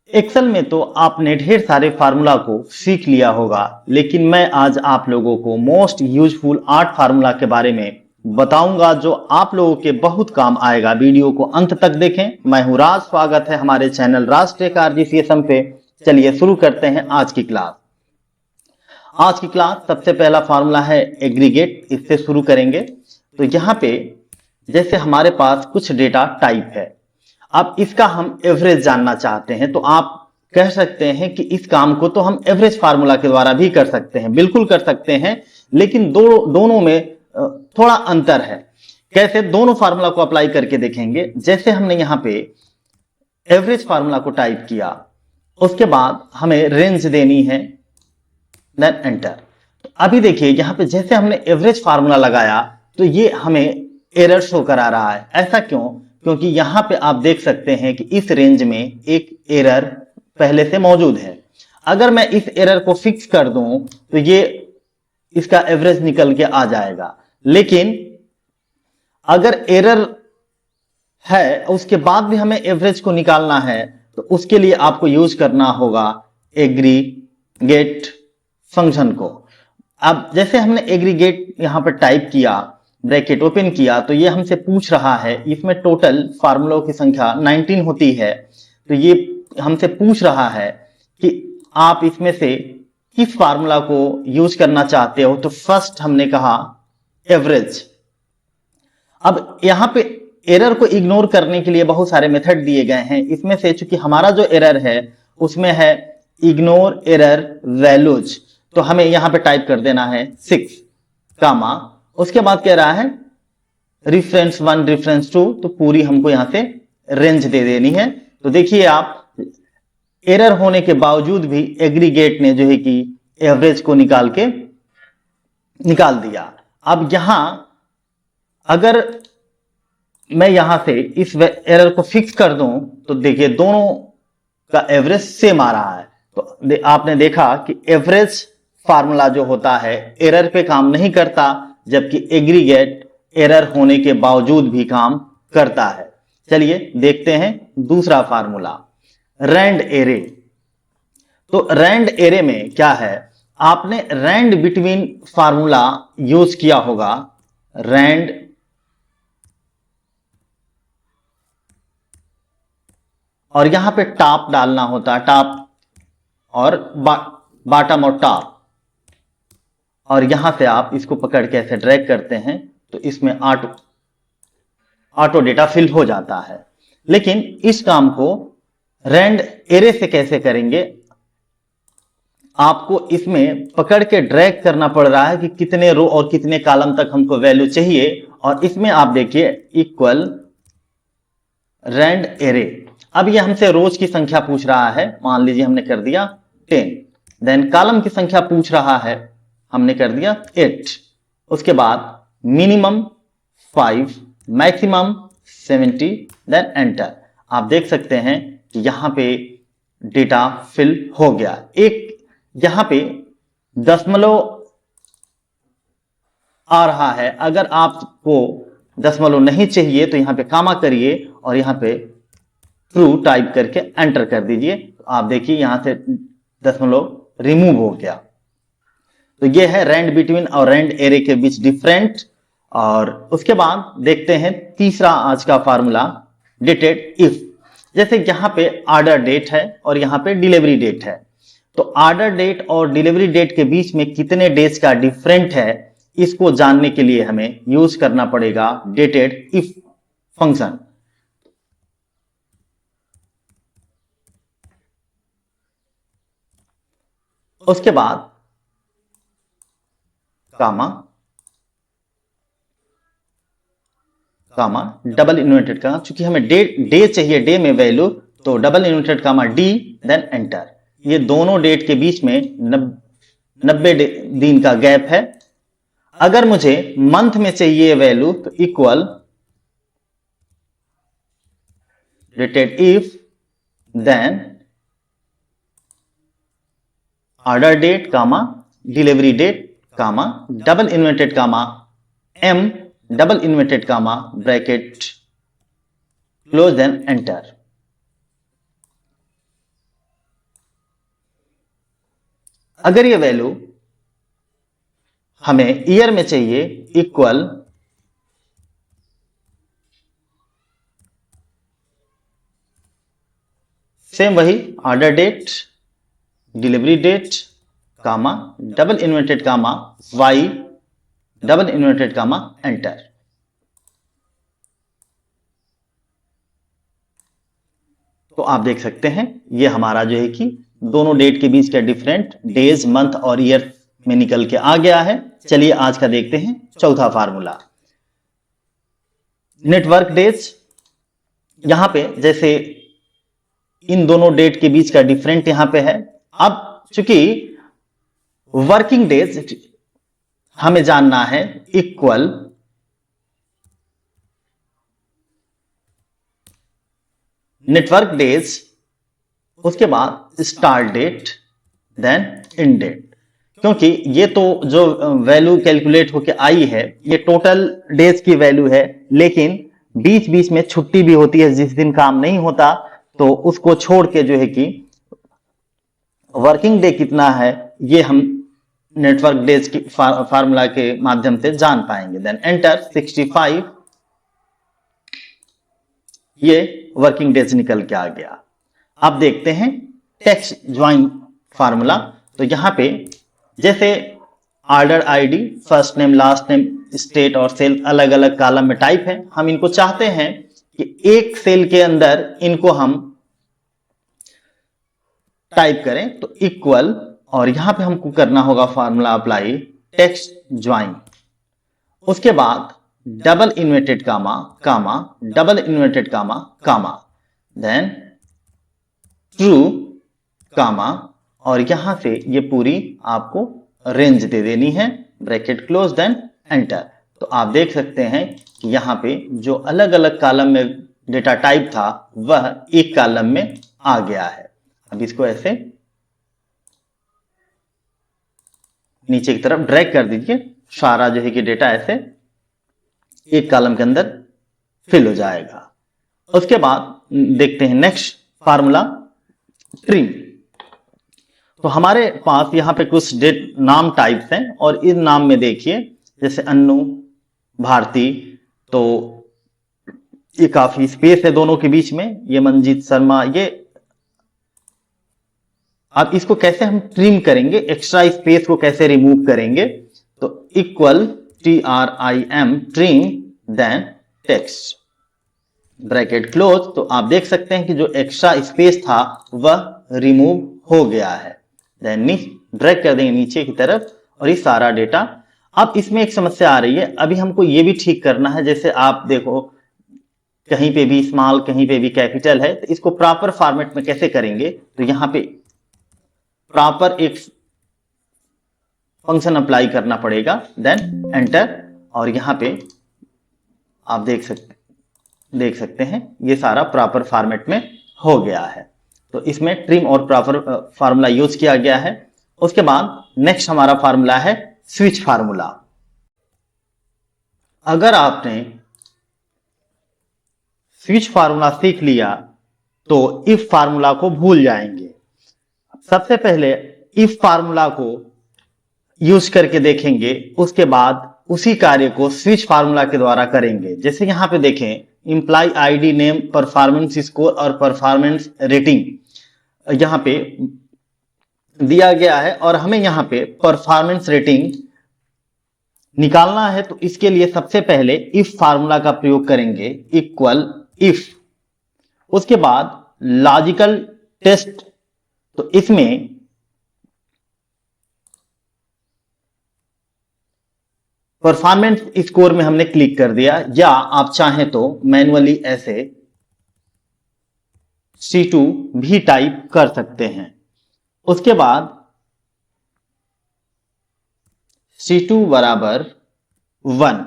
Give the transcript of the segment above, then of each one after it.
Excel में तो आपने ढेर सारे फार्मूला को सीख लिया होगा, लेकिन मैं आज आप लोगों को मोस्ट यूजफुल 8 फार्मूला के बारे में बताऊंगा जो आप लोगों के बहुत काम आएगा। वीडियो को अंत तक देखें। मैं हूं राज, स्वागत है हमारे चैनल राज टेक आरजीसीएसएम पे। चलिए शुरू करते हैं आज की क्लास। आज की क्लास सबसे पहला फार्मूला है एग्रीगेट, इससे शुरू करेंगे। तो यहाँ पे जैसे हमारे पास कुछ डेटा टाइप है, अब इसका हम एवरेज जानना चाहते हैं, तो आप कह सकते हैं कि इस काम को तो हम एवरेज फार्मूला के द्वारा भी कर सकते हैं, बिल्कुल कर सकते हैं, लेकिन दोनों में थोड़ा अंतर है। कैसे? दोनों फार्मूला को अप्लाई करके देखेंगे। जैसे हमने यहाँ पे एवरेज फार्मूला को टाइप किया, उसके बाद हमें रेंज देनी है, देन एंटर। तो अभी देखिए यहाँ पे जैसे हमने एवरेज फार्मूला लगाया तो ये हमें एरर शो करा रहा है। ऐसा क्यों? क्योंकि यहाँ पे आप देख सकते हैं कि इस रेंज में एक एरर पहले से मौजूद है। अगर मैं इस एरर को फिक्स कर दूं तो ये इसका एवरेज निकल के आ जाएगा, लेकिन अगर एरर है उसके बाद भी हमें एवरेज को निकालना है तो उसके लिए आपको यूज करना होगा एग्रीगेट फंक्शन को। अब जैसे हमने एग्रीगेट यहां पर टाइप किया, ब्रैकेट ओपन किया, तो ये हमसे पूछ रहा है, इसमें टोटल फार्मूलों की संख्या 19 होती है, तो ये हमसे पूछ रहा है कि आप इसमें से किस फार्मूला को यूज करना चाहते हो। तो फर्स्ट हमने कहा एवरेज। अब यहां पे एरर को इग्नोर करने के लिए बहुत सारे मेथड दिए गए हैं। इसमें से चूंकि हमारा जो एरर है उसमें है इग्नोर एरर वैल्यूज, तो हमें यहां पे टाइप कर देना है 6 कामा, उसके बाद कह रहा है रेफरेंस 1 रेफरेंस 2, तो पूरी हमको यहां से रेंज दे देनी है। तो देखिए आप एरर होने के बावजूद भी एग्रीगेट ने जो है कि एवरेज को निकाल दिया। अब यहां अगर मैं यहां से इस एरर को फिक्स कर दूं तो देखिए दोनों का एवरेज सेम आ रहा है। तो आपने देखा कि एवरेज फार्मूला जो होता है एरर पे काम नहीं करता, जबकि एग्रीगेट एरर होने के बावजूद भी काम करता है। चलिए देखते हैं दूसरा फार्मूला, रैंड एरे। तो रैंड एरे में क्या है, आपने रैंड बिटवीन फार्मूला यूज किया होगा। रैंड और यहां पे टॉप डालना होता है, टॉप और बॉटम और टॉप, और यहां से आप इसको पकड़ के ऐसे ड्रैग करते हैं तो इसमें ऑटो डेटा फिल हो जाता है। लेकिन इस काम को रैंड एरे से कैसे करेंगे? आपको इसमें पकड़ के ड्रैग करना पड़ रहा है कि कितने रो और कितने कॉलम तक हमको वैल्यू चाहिए, और इसमें आप देखिए इक्वल रैंड एरे। अब ये हमसे रोज की संख्या पूछ रहा है, मान लीजिए हमने कर दिया 10, देन कॉलम की संख्या पूछ रहा है, हमने कर दिया 8, उसके बाद मिनिमम 5, मैक्सिमम 70, देन एंटर। आप देख सकते हैं कि यहां पे डेटा फिल हो गया। एक यहां पे दशमलव आ रहा है, अगर आपको दशमलव नहीं चाहिए तो यहां पे कामा करिए और यहां पे ट्रू टाइप करके एंटर कर दीजिए। तो आप देखिए यहां से दशमलव रिमूव हो गया। तो ये है रैंड बिटवीन और रैंड एरे के बीच डिफरेंट। और उसके बाद देखते हैं तीसरा आज का फार्मूला, डेटेड इफ। जैसे यहां पे ऑर्डर डेट है और यहां पे डिलीवरी डेट है, तो ऑर्डर डेट और डिलीवरी डेट के बीच में कितने डेज का डिफरेंट है, इसको जानने के लिए हमें यूज करना पड़ेगा डेटेड इफ फंक्शन। उसके बाद कामा कामा डबल इन्वर्टेड कामा, चूंकि हमें डे चाहिए, डे में वैल्यू, तो double inverted comma D, then enter. ये दोनों डेट के बीच में 90 दिन का गैप है। अगर मुझे मंथ में चाहिए वैल्यू तो equal DATEDIF, then order date comma delivery date comma double inverted comma M double inverted comma bracket close, then enter. अगर ये वैल्यू हमें ईयर में चाहिए, इक्वल सेम वही order date, delivery date, comma, double inverted comma, Y, double inverted comma, enter. तो आप देख सकते हैं ये हमारा जो है कि दोनों डेट के बीच का डिफरेंट डेज, मंथ और ईयर में निकल के आ गया है। चलिए आज का देखते हैं चौथा फार्मूला, नेटवर्क डेज। यहां पे जैसे इन दोनों डेट के बीच का डिफरेंट यहां पे है। अब चूंकि वर्किंग डेज हमें जानना है, इक्वल नेटवर्क डेज, उसके बाद start date, then end date. क्योंकि ये तो जो वैल्यू कैलकुलेट होके आई है ये टोटल डेज की वैल्यू है, लेकिन बीच बीच में छुट्टी भी होती है, जिस दिन काम नहीं होता तो उसको छोड़ के जो है कि वर्किंग डे कितना है ये हम नेटवर्क डेज की फार्मूला के माध्यम से जान पाएंगे। देन एंटर 65, ये वर्किंग डेज निकल के आ गया। अब देखते हैं टेक्स्ट ज्वाइन फार्मूला। तो यहां पे जैसे order ID, first name, last name, state और सेल अलग अलग कॉलम में टाइप है, हम इनको चाहते हैं कि एक सेल के अंदर इनको हम टाइप करें, तो इक्वल, और यहां पे हमको करना होगा फार्मूला अप्लाई, टेक्स्ट ज्वाइन, उसके बाद डबल इन्वर्टेड कामा, कामा, डबल इन्वर्टेड कामा, कामा, देन ट्रू, कामा, और यहां से ये पूरी आपको रेंज दे देनी है, ब्रैकेट क्लोज, देन एंटर। तो आप देख सकते हैं कि यहां पे जो अलग अलग कॉलम में डेटा टाइप था वह एक कॉलम में आ गया है। अब इसको ऐसे नीचे की तरफ ड्रैग कर दीजिए, सारा जो है कि डेटा ऐसे एक कॉलम के अंदर फिल हो जाएगा। उसके बाद देखते हैं नेक्स्ट फार्मूला, ट्रिम। तो हमारे पास यहां पे कुछ डेट नाम टाइप्स हैं और इन नाम में देखिए जैसे अन्नू, भारती, तो ये काफी स्पेस है दोनों के बीच में, ये मंजीत शर्मा, ये अब इसको कैसे हम ट्रिम करेंगे, एक्स्ट्रा स्पेस को कैसे रिमूव करेंगे, तो equal TRIM, trim, then text, bracket close. तो आप देख सकते हैं कि जो एक्स्ट्रा स्पेस था वह रिमूव हो गया है। देन ड्रैग कर देंगे नीचे की तरफ और ये सारा डेटा। अब इसमें एक समस्या आ रही है, अभी हमको ये भी ठीक करना है, जैसे आप देखो कहीं पे भी स्मॉल कहीं पे भी कैपिटल है, तो इसको प्रॉपर फॉर्मेट में कैसे करेंगे, तो यहां पे प्रॉपर एक फंक्शन अप्लाई करना पड़ेगा, देन एंटर, और यहां पे आप देख सकते हैं ये सारा प्रॉपर फॉर्मेट में हो गया है। तो इसमें ट्रिम और प्रॉपर फार्मूला यूज किया गया है। उसके बाद नेक्स्ट हमारा फार्मूला है स्विच फार्मूला। अगर आपने स्विच फार्मूला सीख लिया तो इफ फार्मूला को भूल जाएंगे। सबसे पहले इफ फार्मूला को यूज करके देखेंगे, उसके बाद उसी कार्य को स्विच फार्मूला के द्वारा करेंगे। जैसे यहां पे देखें, imply ID, name, performance score और परफॉर्मेंस रेटिंग यहां पे दिया गया है और हमें यहां पे परफॉर्मेंस रेटिंग निकालना है। तो इसके लिए सबसे पहले इफ फार्मूला का प्रयोग करेंगे, इक्वल इफ, उसके बाद लॉजिकल टेस्ट। तो इसमें परफॉर्मेंस स्कोर में हमने क्लिक कर दिया, या आप चाहें तो मैन्युअली ऐसे C2 भी टाइप कर सकते हैं। उसके बाद C2 बराबर 1,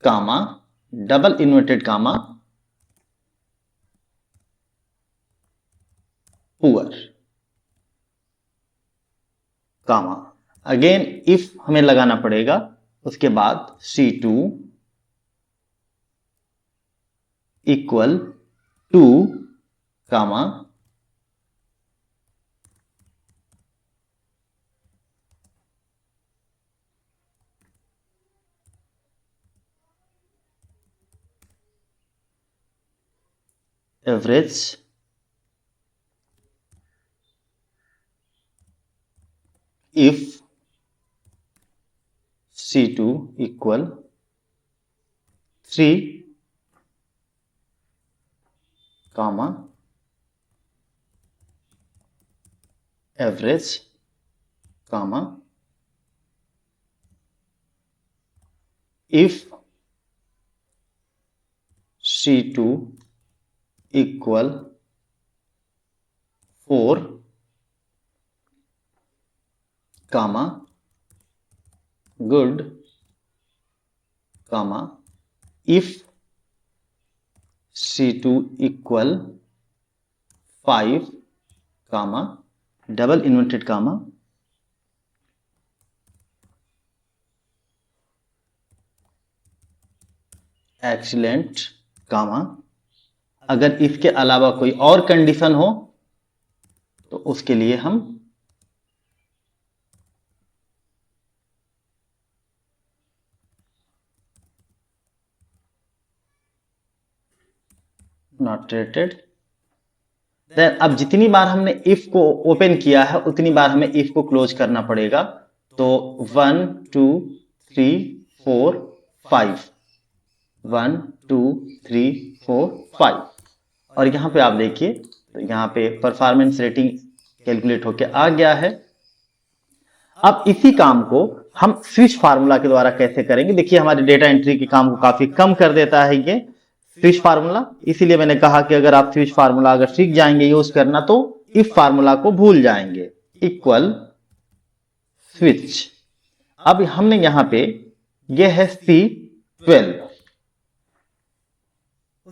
comma, double inverted comma, poor, comma, again if हमें लगाना पड़ेगा। उसके बाद C2 equal 2, comma, average if C2 equal 3 comma average comma if C2 equal 4 comma good comma if C2 equal 5 comma double inverted comma excellent comma अगर इसके अलावा कोई और कंडीशन हो तो उसके लिए हम नॉट रेटेड। देन अब जितनी बार हमने इफ को ओपन किया है उतनी बार हमें इफ को क्लोज करना पड़ेगा। तो 1 2 3 4 5 1 2 3 4 5 और यहां पे आप देखिए तो यहां पे परफॉर्मेंस रेटिंग कैलकुलेट होके आ गया है। अब इसी काम को हम स्विच फार्मूला के द्वारा कैसे करेंगे, देखिए हमारे डेटा एंट्री के काम को काफी कम कर देता है ये स्विच फार्मूला। इसीलिए मैंने कहा कि अगर आप स्विच फार्मूला अगर सीख जाएंगे यूज करना तो इफ फार्मूला को भूल जाएंगे। इक्वल स्विच, अब हमने यहां पे ये है C12,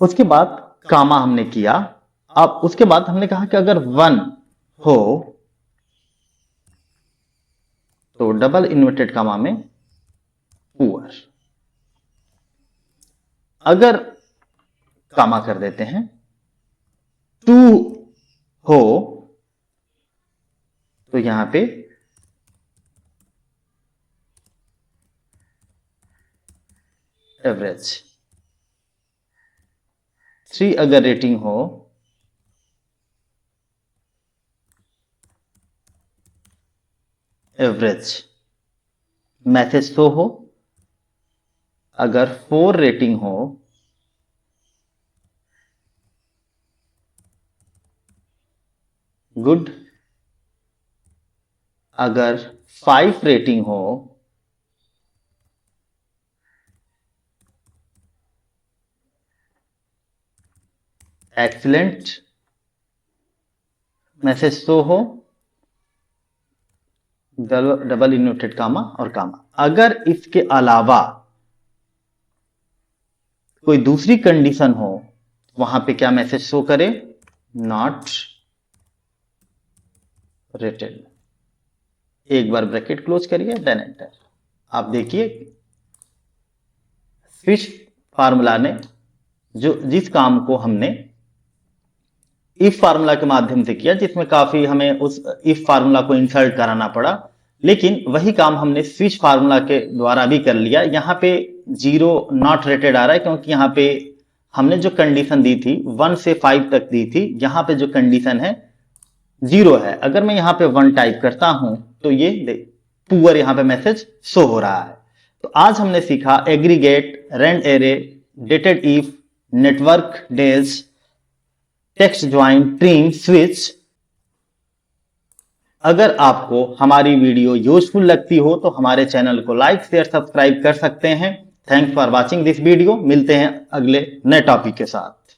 उसके बाद कामा हमने किया। अब उसके बाद हमने कहा कि अगर 1 हो तो डबल इन्वर्टेड कामा में पुअर, अगर कामा कर देते हैं 2 हो तो यहां पे एवरेज, 3 अगर रेटिंग हो एवरेज, मैसेज शो हो। अगर 4 रेटिंग हो गुड, अगर 5 रेटिंग हो एक्सीलेंट, मैसेज शो हो डबल इन्वर्टेड कामा और कामा। अगर इसके अलावा कोई दूसरी कंडीशन हो वहां पे क्या मैसेज शो करे, नॉट रेटेड। एक बार ब्रैकेट क्लोज करिए देन एंटर। आप देखिए स्विच फार्मूला ने जिस काम को हमने इफ फार्मूला के माध्यम से किया, जिसमें काफी हमें उस इफ फार्मूला को इंसर्ट कराना पड़ा, लेकिन वही काम हमने स्विच फार्मूला के द्वारा भी कर लिया। यहां पे 0 नॉट रेटेड आ रहा है क्योंकि यहां पे हमने जो कंडीशन दी थी 1 से 5 तक दी थी, यहां पे जो कंडीशन है 0 है। अगर मैं यहां पे 1 टाइप करता हूं तो ये पुअर यहां पे मैसेज शो हो रहा है। तो आज हमने सीखा aggregate, rand array, dated if, network days, text join, trim, switch. अगर आपको हमारी वीडियो यूजफुल लगती हो तो हमारे चैनल को लाइक शेयर सब्सक्राइब कर सकते हैं। Thanks for watching this video. मिलते हैं अगले नए टॉपिक के साथ।